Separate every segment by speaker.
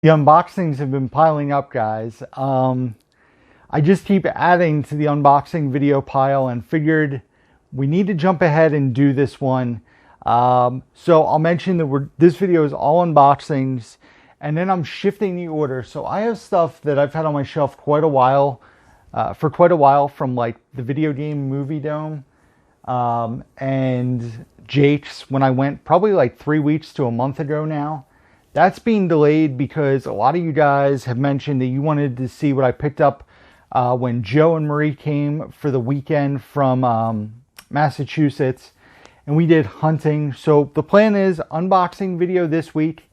Speaker 1: The unboxings have been piling up, guys. I just keep adding to the unboxing video pile and figured we need to jump ahead and do this one. So I'll mention that this video is all unboxings, and then I'm shifting the order. So I have stuff that I've had on my shelf for quite a while from like the video game movie dome and Jake's when I went probably like 3 weeks to a month ago now. That's being delayed because a lot of you guys have mentioned that you wanted to see what I picked up when Joe and Marie came for the weekend from Massachusetts, and we did hunting. So the plan is unboxing video this week.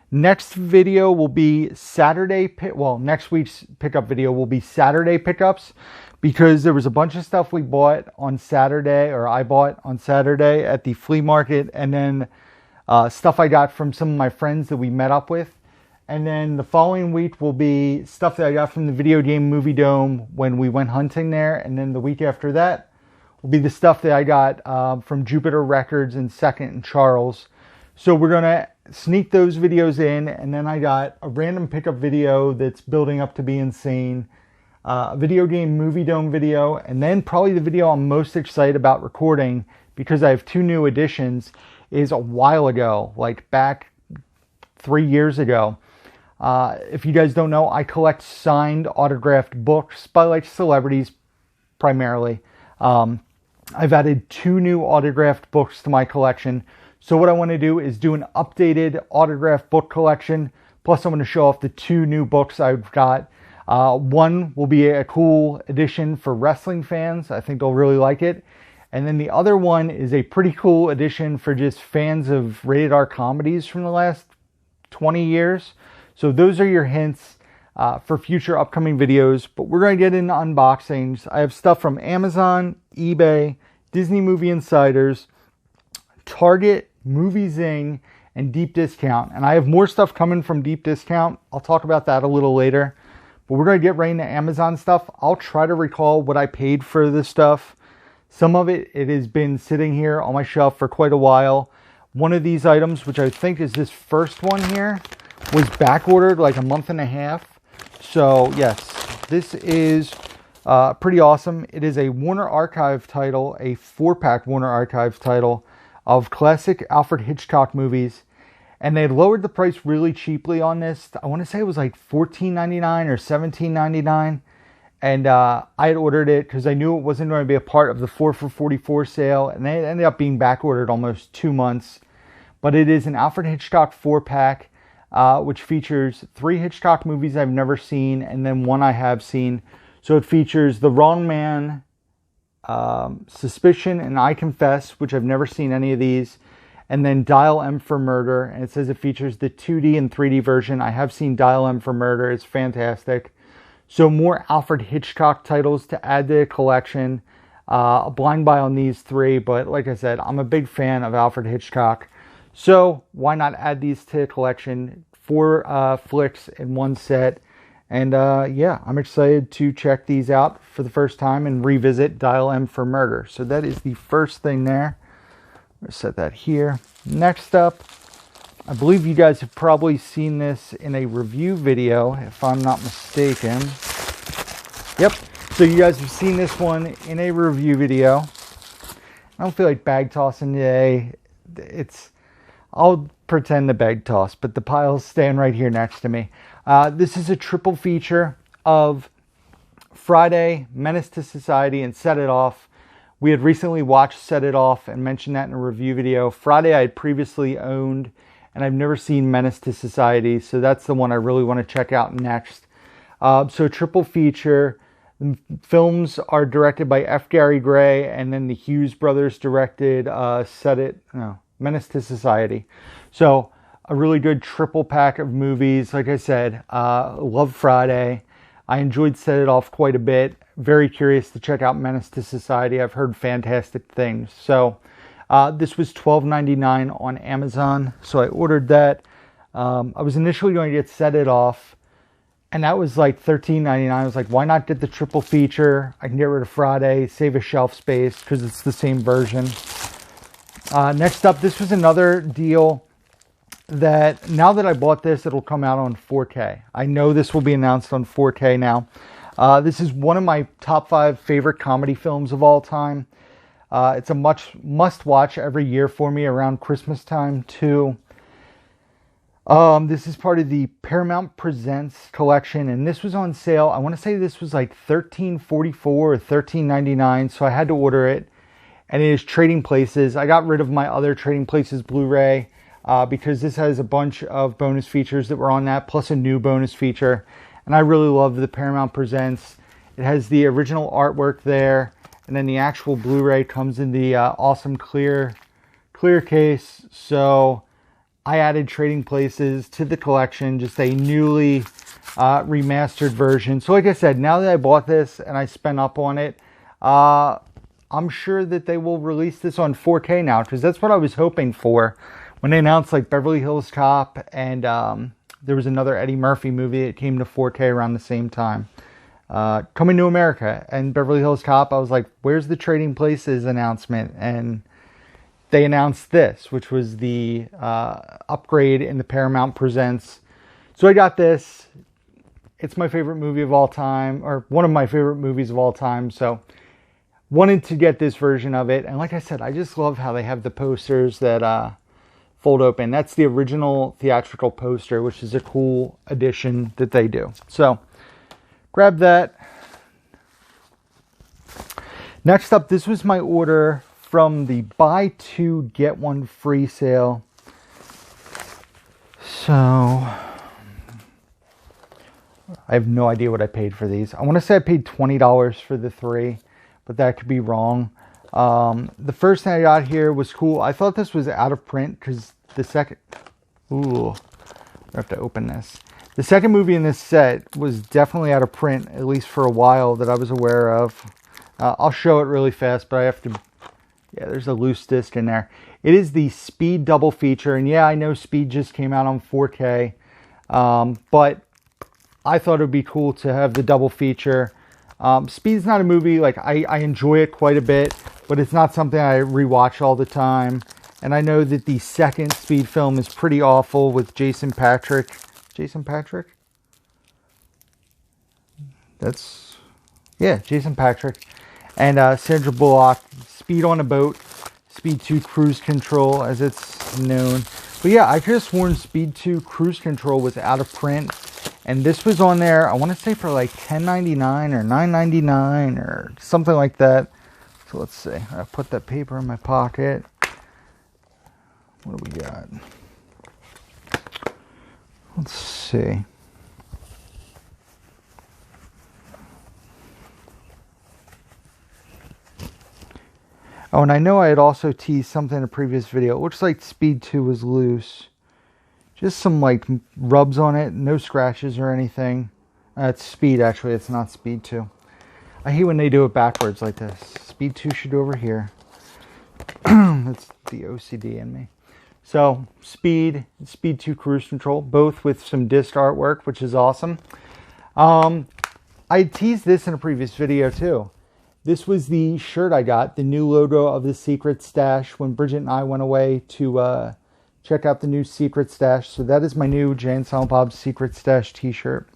Speaker 1: Next video will be next week's pickup video will be Saturday pickups, because there was a bunch of stuff we bought on Saturday, or I bought on Saturday at the flea market, and then stuff I got from some of my friends that we met up with. And then the following week will be stuff that I got from the video game movie dome when we went hunting there. And then the week after that will be the stuff that I got from Jupiter Records and Second and Charles. So we're going to sneak those videos in. And then I got a random pickup video that's building up to be insane. A video game movie dome video. And then probably the video I'm most excited about recording, because I have 2 new editions, is a while ago, like back 3 years ago. If you guys don't know, I collect signed autographed books by like celebrities primarily. I've added 2 new autographed books to my collection. So what I want to do is do an updated autographed book collection. Plus I'm going to show off the 2 new books I've got. One will be a cool edition for wrestling fans. I think they'll really like it. And then the other one is a pretty cool edition for just fans of rated R comedies from the last 20 years. So those are your hints for future upcoming videos. But we're going to get into unboxings. I have stuff from Amazon, eBay, Disney Movie Insiders, Target, Movie Zing, and Deep Discount. And I have more stuff coming from Deep Discount. I'll talk about that a little later. But we're going to get right into Amazon stuff. I'll try to recall what I paid for this stuff. Some of it has been sitting here on my shelf for quite a while. One of these items, which I think is this first one here, was back ordered like a month and a half. So yes, this is pretty awesome. It is a Warner Archive title, a 4-pack Warner Archive title of classic Alfred Hitchcock movies. And they lowered the price really cheaply on this. I want to say it was like $14.99 or $17.99. And I had ordered it because I knew it wasn't going to be a part of the 4 for $44 sale. And it ended up being back ordered almost 2 months. But it is an Alfred Hitchcock 4-pack, which features 3 Hitchcock movies I've never seen, and then 1 I have seen. So it features The Wrong Man, Suspicion, and I Confess, which I've never seen any of these. And then Dial M for Murder. And it says it features the 2D and 3D version. I have seen Dial M for Murder. It's fantastic. So more Alfred Hitchcock titles to add to the collection. A blind buy on these 3, but like I said, I'm a big fan of Alfred Hitchcock. So why not add these to the collection? 4 flicks in 1 set. And yeah, I'm excited to check these out for the first time and revisit Dial M for Murder. So that is the first thing there. I'm going to set that here. Next up, I believe you guys have probably seen this in a review video, if I'm not mistaken. Yep, so you guys have seen this one in a review video. I don't feel like bag tossing today. I'll pretend to bag toss, but the pile's staying right here next to me. This is a triple feature of Friday, Menace to Society, and Set It Off. We had recently watched Set It Off and mentioned that in a review video. Friday I had previously owned, and I've never seen Menace to Society, so that's the one I really want to check out next. So triple feature. The films are directed by F. Gary Gray, and then the Hughes brothers directed Menace to Society. So a really good triple pack of movies. Like I said, love Friday. I enjoyed Set It Off quite a bit. Very curious to check out Menace to Society. I've heard fantastic things. So this was $12.99 on Amazon. So I ordered that. I was initially going to get Set It Off, and that was like $13.99. I was like, why not get the triple feature? I can get rid of Friday, save a shelf space because it's the same version. Next up, this was another deal that now that I bought this, it'll come out on 4K. I know this will be announced on 4K now. This is one of my top 5 favorite comedy films of all time. It's a must watch every year for me around Christmas time too. This is part of the Paramount Presents collection, and this was on sale. I want to say this was like $13.44 or $13.99, so I had to order it. And it is Trading Places. I got rid of my other Trading Places Blu-ray because this has a bunch of bonus features that were on that, plus a new bonus feature. And I really love the Paramount Presents. It has the original artwork there, and then the actual Blu-ray comes in the awesome clear case. So I added Trading Places to the collection, just a newly remastered version. So like I said, now that I bought this and I spent up on it, I'm sure that they will release this on 4K now, because that's what I was hoping for when they announced like Beverly Hills Cop, and there was another Eddie Murphy movie that came to 4K around the same time. Coming to America and Beverly Hills Cop, I was like, where's the Trading Places announcement? And they announced this, which was the upgrade in the Paramount Presents. So I got this. It's my favorite movie of all time, or one of my favorite movies of all time. So wanted to get this version of it. And like I said, I just love how they have the posters that fold open. That's the original theatrical poster, which is a cool addition that they do. So grab that. Next up, this was my order from the buy two get one free sale. So I have no idea what I paid for these. I want to say I paid $20 for the 3, but that could be wrong. The first thing I got here was cool. I thought this was out of print because the second... Ooh, I have to open this. The second movie in this set was definitely out of print, at least for a while that I was aware of. I'll show it really fast, but I have to... Yeah, there's a loose disc in there. It is the Speed double feature. And yeah, I know Speed just came out on 4K. But I thought it would be cool to have the double feature. Speed's not a movie, like I enjoy it quite a bit, but it's not something I rewatch all the time. And I know that the second Speed film is pretty awful with Jason Patric. Jason Patric? That's... Yeah, Jason Patric. And Sandra Bullock. Speed on a Boat, Speed 2 Cruise Control, as it's known. But yeah, I could have sworn Speed 2 Cruise Control was out of print, and this was on there, I want to say for like $10.99 or $9.99 or something like that. So let's see. I put that paper in my pocket. What do we got? Let's see. Oh, and I know I had also teased something in a previous video. It looks like Speed 2 was loose. Just some like rubs on it. No scratches or anything. It's Speed actually. It's not Speed 2. I hate when they do it backwards like this. Speed 2 should go over here. That's the OCD in me. So Speed 2 Cruise Control. Both with some disc artwork, which is awesome. I teased this in a previous video too. This was the shirt I got, the new logo of the Secret Stash when Bridget and I went away to check out the new Secret Stash. So that is my new Jay and Silent Bob's Secret Stash t-shirt.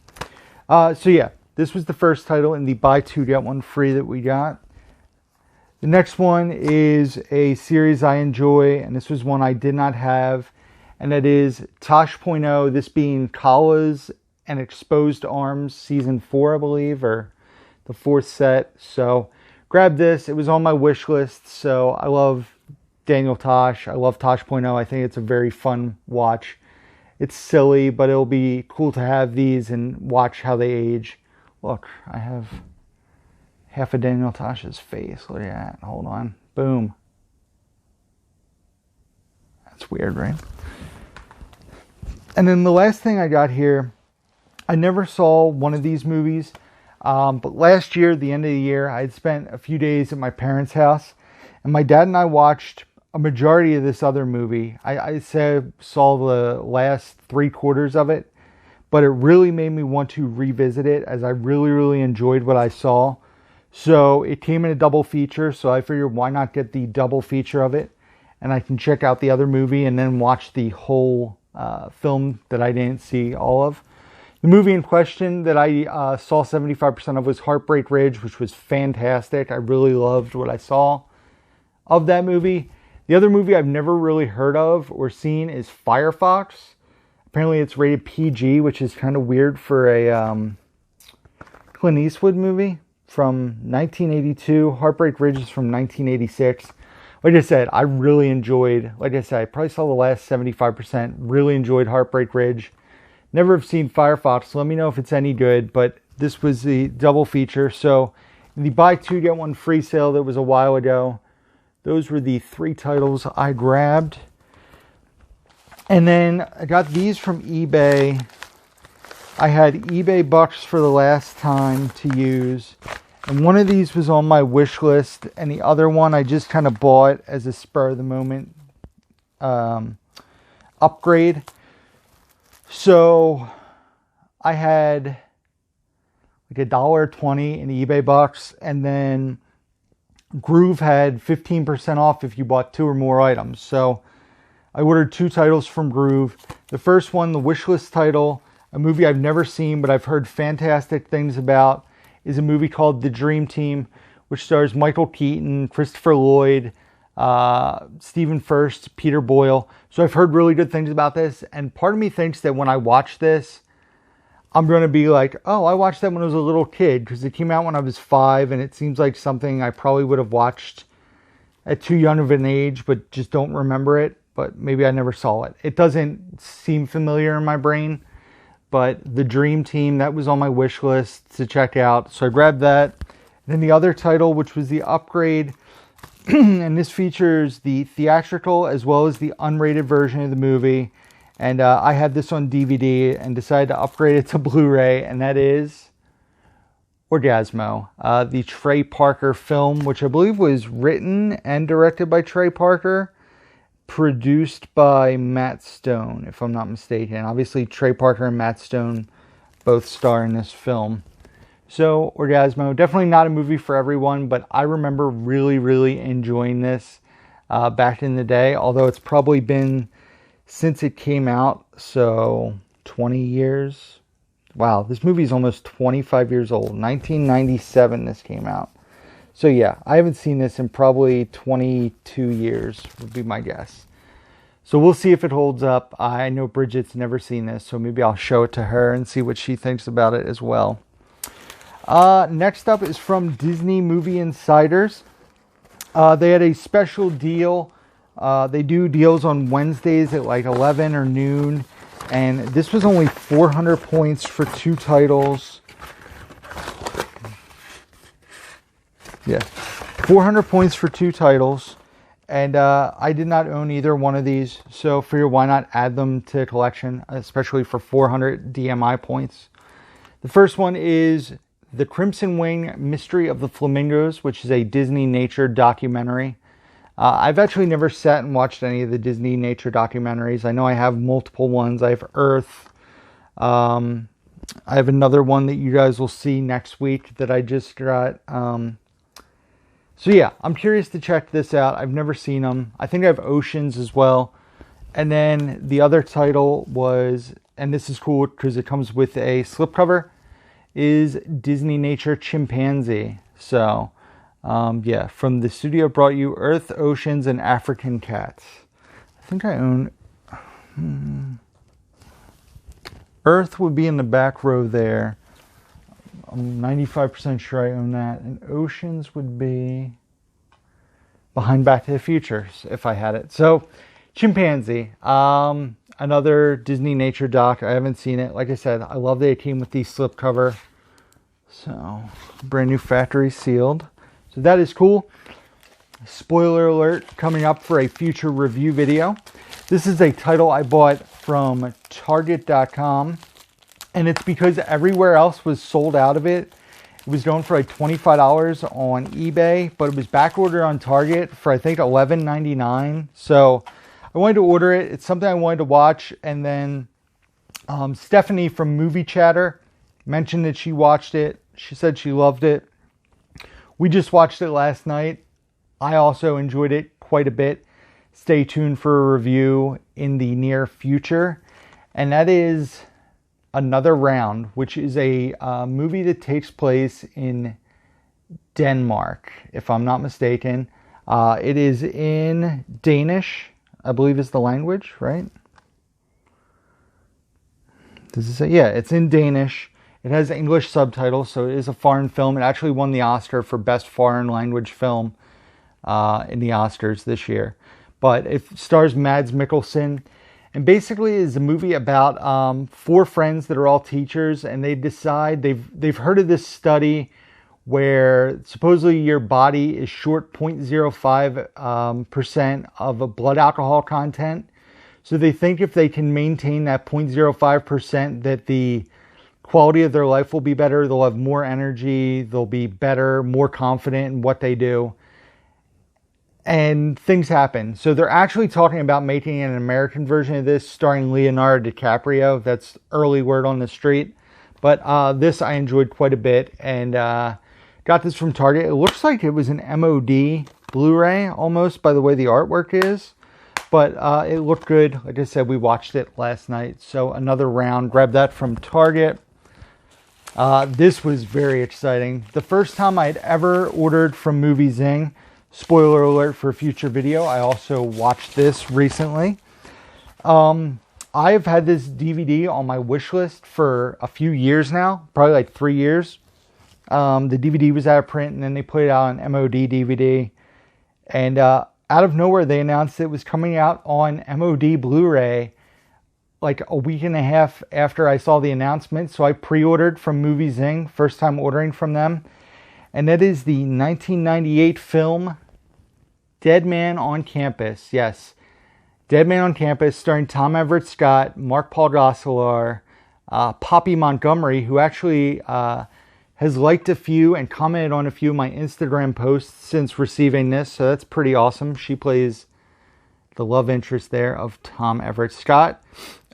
Speaker 1: So yeah, this was the first title in the buy two get one free that we got. The next one is a series I enjoy, and this was one I did not have, and that is Tosh.0, this being Kalla's and Exposed Arms Season 4, I believe, or the 4th set. So grab this. It was on my wish list. So I love Daniel Tosh. I love Tosh.0. I think it's a very fun watch. It's silly, but it'll be cool to have these and watch how they age. Look, I have half of Daniel Tosh's face. Look at that. Hold on. Boom. That's weird, right? And then the last thing I got here, I never saw one of these movies. But last year, the end of the year, I had spent a few days at my parents' house, and my dad and I watched a majority of this other movie. I saw the last 3/4 of it, but it really made me want to revisit it as I really, really enjoyed what I saw. So it came in a double feature, so I figured why not get the double feature of it, and I can check out the other movie and then watch the whole film that I didn't see all of. The movie in question that I saw 75% of was Heartbreak Ridge, which was fantastic. I really loved what I saw of that movie. The other movie I've never really heard of or seen is Firefox. Apparently it's rated PG, which is kind of weird for a Clint Eastwood movie from 1982. Heartbreak Ridge is from 1986. Like I said, I really enjoyed, like I said, I probably saw the last 75%, really enjoyed Heartbreak Ridge. Never have seen Firefox, so let me know if it's any good, but this was the double feature. So the buy two, get one free sale that was a while ago, those were the 3 titles I grabbed. And then I got these from eBay. I had eBay bucks for the last time to use. And one of these was on my wish list, and the other one I just kind of bought as a spur of the moment upgrade. So I had like $1.20 in eBay bucks, and then Groove had 15% off if you bought 2 or more items. So I ordered 2 titles from Groove. The first one, the wishlist title, a movie I've never seen but I've heard fantastic things about, is a movie called The Dream Team, which stars Michael Keaton, Christopher Lloyd, Stephen Furst, Peter Boyle. So I've heard really good things about this, and part of me thinks that when I watch this, I'm going to be like, oh, I watched that when I was a little kid, because it came out when I was 5, and it seems like something I probably would have watched at too young of an age, but just don't remember it. But maybe I never saw it. It doesn't seem familiar in my brain, but The Dream Team, that was on my wish list to check out. So I grabbed that. And then the other title, which was the upgrade, and this features the theatrical as well as the unrated version of the movie. And I had this on DVD and decided to upgrade it to Blu-ray, and that is Orgasmo, the Trey Parker film, which I believe was written and directed by Trey Parker, produced by Matt Stone, if I'm not mistaken. Obviously, Trey Parker and Matt Stone both star in this film. So, Orgasmo, definitely not a movie for everyone, but I remember really, really enjoying this back in the day, although it's probably been since it came out, so 20 years. Wow, this movie is almost 25 years old. 1997 this came out. So yeah, I haven't seen this in probably 22 years, would be my guess. So we'll see if it holds up. I know Bridget's never seen this, so maybe I'll show it to her and see what she thinks about it as well. Next up is from Disney Movie Insiders. They had a special deal. They do deals on Wednesdays at like 11 or noon. And this was only 400 points for 2 titles. Yeah, 400 points for 2 titles. And I did not own either one of these. So figure why not add them to the collection, especially for 400 DMI points. The first one is The Crimson Wing Mystery of the Flamingos, which is a Disney nature documentary. I've actually never sat and watched any of the Disney nature documentaries. I know I have multiple ones. I have Earth. I have another one that you guys will see next week that I just got. So yeah, I'm curious to check this out. I've never seen them. I think I have Oceans as well. And then the other title was, and this is cool because it comes with a slipcover, is Disney Nature Chimpanzee. So yeah, from the studio brought you Earth, Oceans, and African Cats. I think I own... Earth would be in the back row there. I'm 95% sure I own that. And Oceans would be behind Back to the Future, if I had it. So, Chimpanzee. Another Disney nature doc. I haven't seen it. Like I said, I love that it came with the slipcover. So, brand new factory sealed. So that is cool. Spoiler alert, coming up for a future review video. This is a title I bought from Target.com, and it's because everywhere else was sold out of it. It was going for like $25 on eBay, but it was back ordered on Target for I think $11.99. So I wanted to order it. It's something I wanted to watch, and then Stephanie from Movie Chatter mentioned that she watched it. She said she loved it. We just watched it last night. I also enjoyed it quite a bit. Stay tuned for a review in the near future. and that is Another Round, which is a movie that takes place in Denmark, if I'm not mistaken. It is in Danish, I believe is the language, right? Does it say? Yeah, it's in Danish. It has English subtitles, so it is a foreign film. It actually won the Oscar for Best Foreign Language Film in the Oscars this year. But it stars Mads Mikkelsen. And basically is a movie about 4 friends that are all teachers, and they decide, they've heard of this study where supposedly your body is short 0.05% of a blood alcohol content. So they think if they can maintain that 0.05%, that the quality of their life will be better. They'll have more energy. They'll be better, more confident in what they do. And things happen. So they're actually talking about making an American version of this starring Leonardo DiCaprio. That's early word on the street. But this I enjoyed quite a bit, and got this from Target. It looks like it was an MOD Blu-ray almost by the way the artwork is. But it looked good. Like I said, we watched it last night. So Another Round. Grabbed that from Target. This was very exciting. The first time I'd ever ordered from Movie Zing. Spoiler alert for a future video. I also watched this recently. I have had this DVD on my wish list for a few years now. Probably like 3 years. The DVD was out of print, and then they put it out on MOD DVD. And out of nowhere, they announced it was coming out on MOD Blu-ray like a week and a half after I saw the announcement. So I pre-ordered from Movie Zing, first time ordering from them. And that is the 1998 film Dead Man on Campus. Yes, Dead Man on Campus, starring Tom Everett Scott, Mark-Paul Gosselaar, Poppy Montgomery, who actually has liked a few and commented on a few of my Instagram posts since receiving this. So that's pretty awesome. She plays the love interest there of Tom Everett Scott.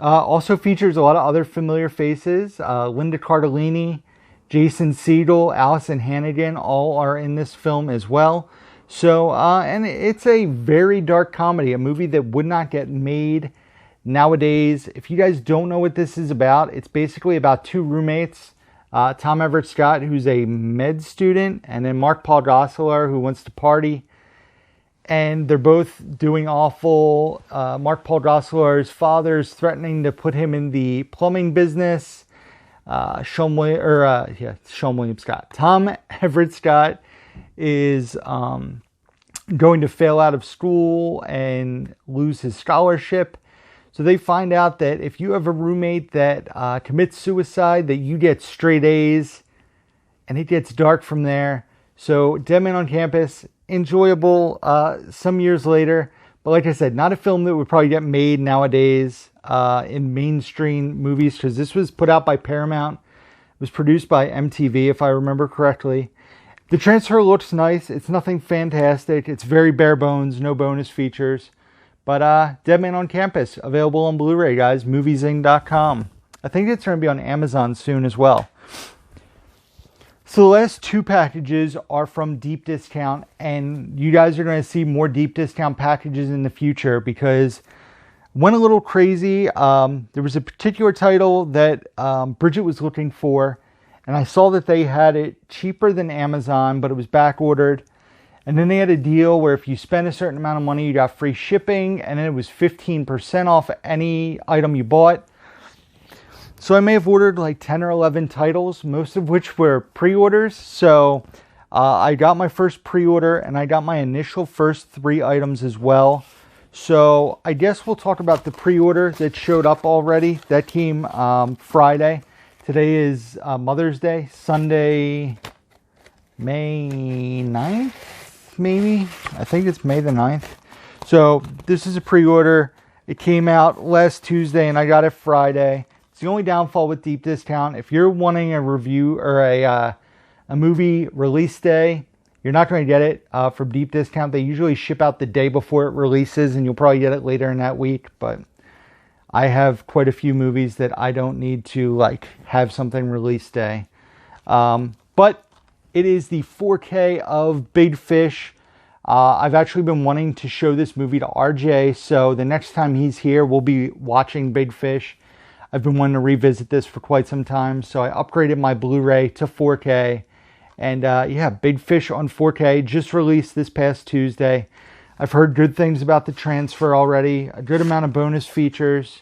Speaker 1: Also features a lot of other familiar faces. Linda Cardellini, Jason Segel, Allison Hannigan, all are in this film as well. So, and it's a very dark comedy, a movie that would not get made nowadays. If you guys don't know what this is about, it's basically about 2 roommates. Tom Everett Scott, who's a med student, and then Mark-Paul Gosselaar, who wants to party. And they're both doing awful. Mark-Paul Gosselaar's father's threatening to put him in the plumbing business. Sean William Scott. Tom Everett Scott is going to fail out of school and lose his scholarship. So they find out that if you have a roommate that commits suicide, that you get straight A's, and it gets dark from there. So Dead Man on Campus, enjoyable some years later. But like I said, not a film that would probably get made nowadays in mainstream movies, because this was put out by Paramount. It was produced by MTV, if I remember correctly. The transfer looks nice. It's nothing fantastic. It's very bare bones, no bonus features. But Dead Man on Campus, available on Blu-ray, guys. Moviezing.com. I think it's going to be on Amazon soon as well. So the last 2 packages are from Deep Discount, and you guys are going to see more Deep Discount packages in the future, because went a little crazy. There was a particular title that Bridget was looking for, and I saw that they had it cheaper than Amazon, but it was back ordered. And then they had a deal where if you spend a certain amount of money, you got free shipping, and then it was 15% off any item you bought. So I may have ordered like 10 or 11 titles, most of which were pre-orders. So I got my first pre-order, and I got my initial first 3 items as well. So I guess we'll talk about the pre-order that showed up already. That came Friday. Today is Mother's Day, Sunday, May 9th, maybe? I think it's May the 9th. So this is a pre-order. It came out last Tuesday, and I got it Friday. It's the only downfall with Deep Discount. If you're wanting a review or a movie release day, you're not going to get it from Deep Discount. They usually ship out the day before it releases, and you'll probably get it later in that week. But I have quite a few movies that I don't need to like have something release day. But it is the 4K of Big Fish. I've actually been wanting to show this movie to RJ, so the next time he's here, we'll be watching Big Fish. I've been wanting to revisit this for quite some time, so I upgraded my Blu-ray to 4K. And yeah, Big Fish on 4K just released this past Tuesday. I've heard good things about the transfer already. A good amount of bonus features.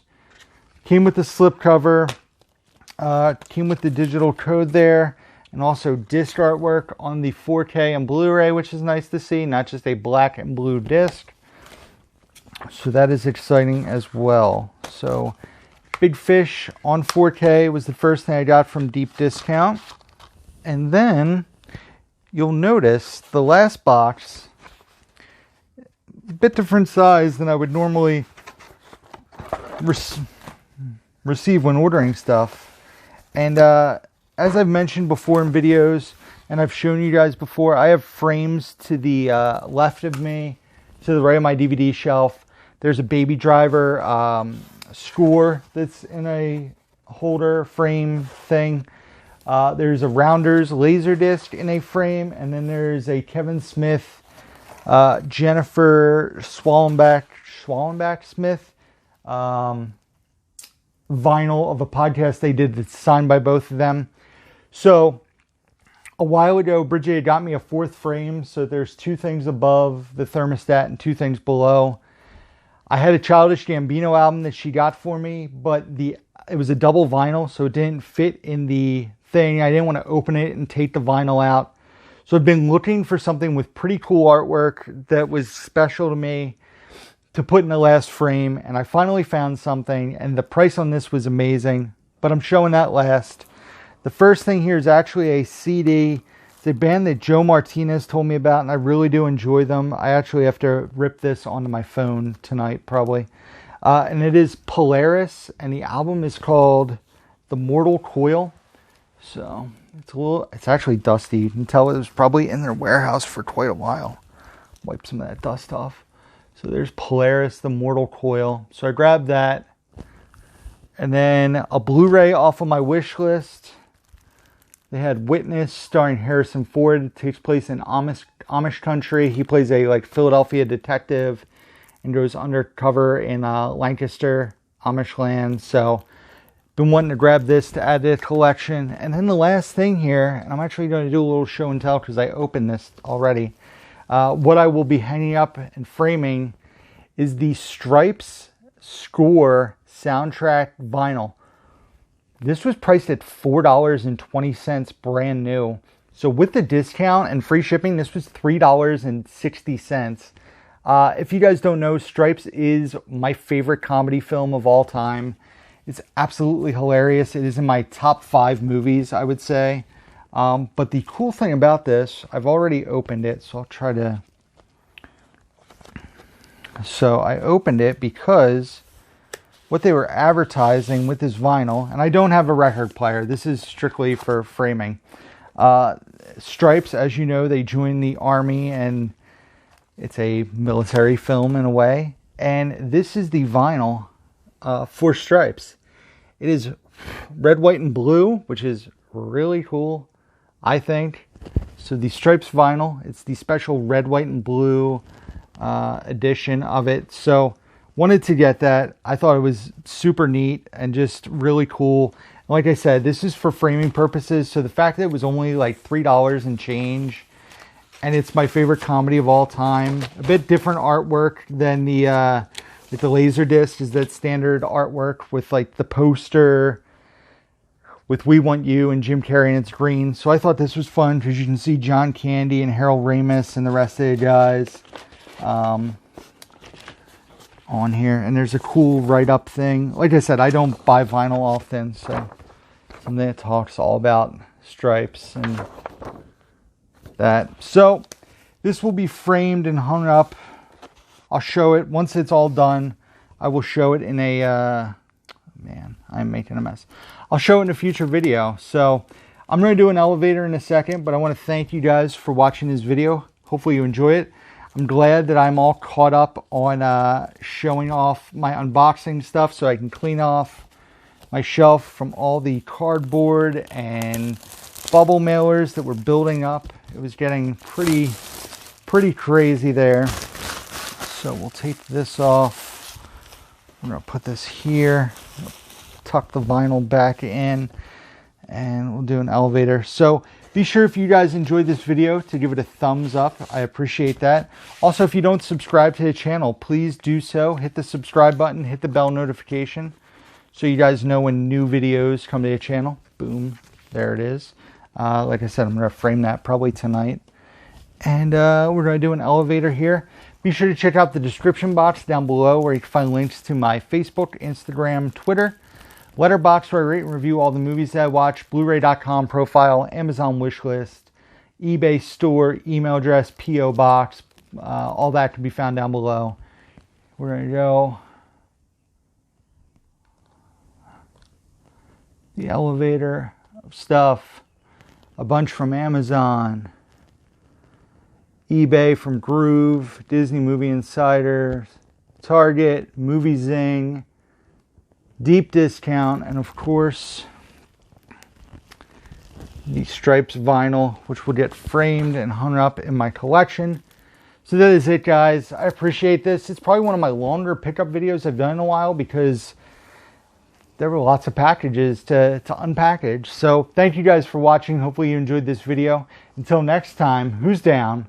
Speaker 1: Came with the slipcover. Came with the digital code there. And also disc artwork on the 4K and Blu-ray, which is nice to see. Not just a black and blue disc. So that is exciting as well. So Big Fish on 4K was the first thing I got from Deep Discount. And then you'll notice the last box, a bit different size than I would normally receive when ordering stuff. And as I've mentioned before in videos, and I've shown you guys before, I have frames to the left of me, to the right of my DVD shelf. There's a Baby Driver score that's in a holder frame thing. There's a Rounders Laserdisc in a frame, and then there's a Kevin Smith, Jennifer Swallenbach Smith vinyl of a podcast they did that's signed by both of them. So a while ago, Bridget had got me a fourth frame, so there's two things above the thermostat and two things below. I had a Childish Gambino album that she got for me, but it was a double vinyl, so it didn't fit in the thing. I didn't want to open it and take the vinyl out. So I've been looking for something with pretty cool artwork that was special to me to put in the last frame, and I finally found something, and the price on this was amazing, but I'm showing that last. The first thing here is actually a CD. It's a band that Joe Martinez told me about, and I really do enjoy them. I actually have to rip this onto my phone tonight, probably. And it is Polaris, and the album is called The Mortal Coil. So it's actually dusty. You can tell it was probably in their warehouse for quite a while. Wipe some of that dust off. So there's Polaris, The Mortal Coil. So I grabbed that. And then a Blu-ray off of my wish list. They had Witness starring Harrison Ford. It takes place in Amish country. He plays a Philadelphia detective and goes undercover in Lancaster, Amish land. So been wanting to grab this to add to the collection. And then the last thing here, and I'm actually going to do a little show and tell because I opened this already. What I will be hanging up and framing is the Stripes Score soundtrack vinyl. This was priced at $4.20 brand new. So with the discount and free shipping, this was $3.60. If you guys don't know, Stripes is my favorite comedy film of all time. It's absolutely hilarious. It is in my top 5 movies, I would say. But the cool thing about this, I've already opened it, so I'll try to... So I opened it because what they were advertising with this vinyl, and I don't have a record player. This is strictly for framing. Stripes, as you know, they joined the Army, and it's a military film in a way. And this is the vinyl for Stripes. It is red, white, and blue, which is really cool, I think. So the Stripes vinyl, it's the special red, white, and blue edition of it. So wanted to get that. I thought it was super neat and just really cool. Like I said, this is for framing purposes. So the fact that it was only like $3 and change, and it's my favorite comedy of all time. A bit different artwork than the Laserdisc, is that standard artwork with like the poster with We Want You and Jim Carrey, and it's green. So I thought this was fun because you can see John Candy and Harold Ramis and the rest of the guys on here. And there's a cool write-up thing. Like I said, I don't buy vinyl often, so something that talks all about Stripes and that. So this will be framed and hung up. I'll show it once it's all done. I will show it in a man, I'm making a mess. I'll show it in a future video. So I'm going to do an elevator in a second, but I want to thank you guys for watching this video. Hopefully you enjoy it. I'm glad that I'm all caught up on showing off my unboxing stuff, so I can clean off my shelf from all the cardboard and bubble mailers that were building up. It was getting pretty crazy there. So we'll take this off. I'm going to put this here. tuck the vinyl back in, and we'll do an elevator. So be sure, if you guys enjoyed this video, to give it a thumbs up. I appreciate that. Also, if you don't subscribe to the channel, please do so. Hit the subscribe button, hit the bell notification, so you guys know when new videos come to the channel. Boom, there it is. Like I said, I'm going to frame that probably tonight. And we're going to do an elevator here. Be sure to check out the description box down below, where you can find links to my Facebook, Instagram, Twitter, Letterboxd, where I rate and review all the movies that I watch, Blu-ray.com profile, Amazon wishlist, eBay store, email address, P.O. box. All that can be found down below. We're going to go the elevator of stuff. A bunch from Amazon, eBay from Groove, Disney Movie Insider, Target, Movie Zing, deep discount, and of course the Stripes vinyl, which will get framed and hung up in my collection. So that is it, guys. I appreciate this. It's probably one of my longer pickup videos I've done in a while, because there were lots of packages to unpackage. So thank you guys for watching. Hopefully you enjoyed this video. Until next time, who's down?